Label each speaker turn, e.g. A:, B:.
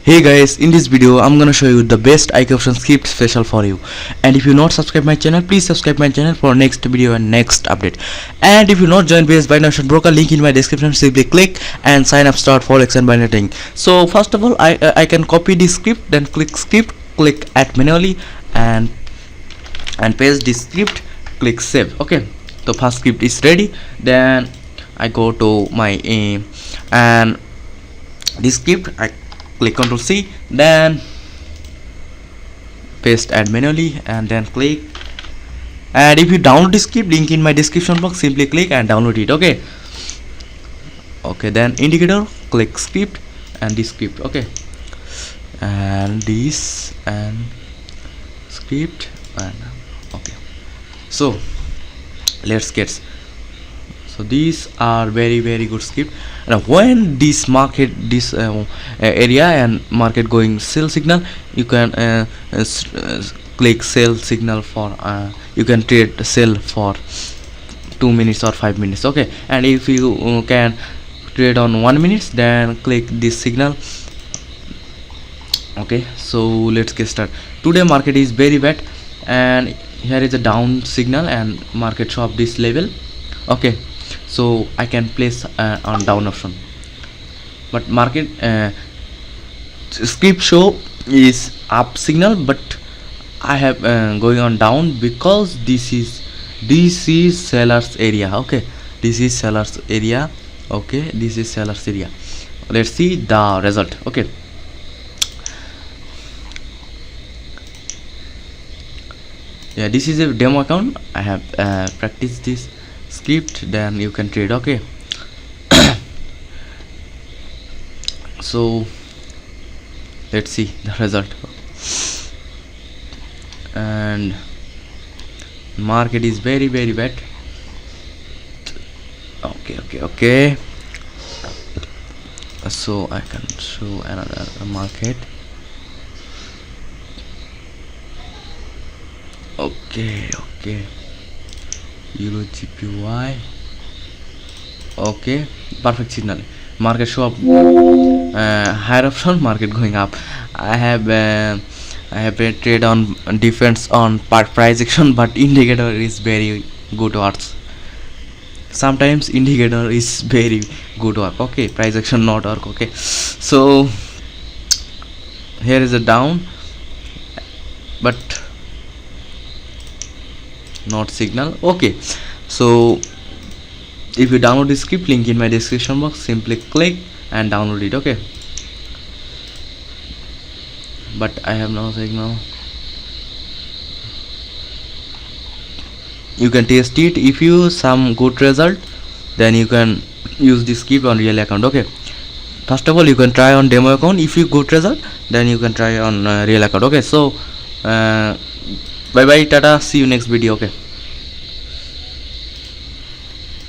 A: Hey guys, in this video I'm gonna show you the best IK option script special for you. And if you not subscribe my channel, please subscribe my channel for next video and next update. And if you not join BS Binary Option Broker, link in my description, simply click and sign up, start Forex and binary trading. So first of all, I can copy this script, then click script, click add manually and paste this script, click save. Okay, the first script is ready. Then I go to my and this script I click Ctrl C, then paste add manually and then click. And if you download this script, link in my description box, simply click and download it. Okay, then indicator, click script and this script. Okay, and this and script and okay, so let's get. So these are very good script. Now when this market area and market going sell signal, you can click sell signal for you can trade sell for 2 minutes or 5 minutes. Okay, and if you can trade on 1 minute, then click this signal. Okay, so let's get started. Today market is very bad and here is a down signal and market show up this level. Okay, so I can place on down option, but market script show is up signal, but I have going on down because this is sellers area. Okay, this is sellers area. Okay, this is sellers area. Let's see the result. Okay, yeah, this is a demo account. I have practiced this script, then you can trade. Okay, so let's see the result. And market is very bad. Okay, so I can show another market. Okay, Euro GPY. Okay, perfect signal. Market show up higher option, market going up. I have a trade on defense on price action, but indicator is very good works. Sometimes indicator is very good work. Okay, price action not work. Okay, so here is a down, but not signal. Okay, so if you download this script, link in my description box, simply click and download it. Okay, but I have no signal. You can test it. If you some good result, then you can use this script on real account. Okay, first of all you can try on demo account. If you good result, then you can try on real account. Okay, so bye bye, tata, see you next video. Okay.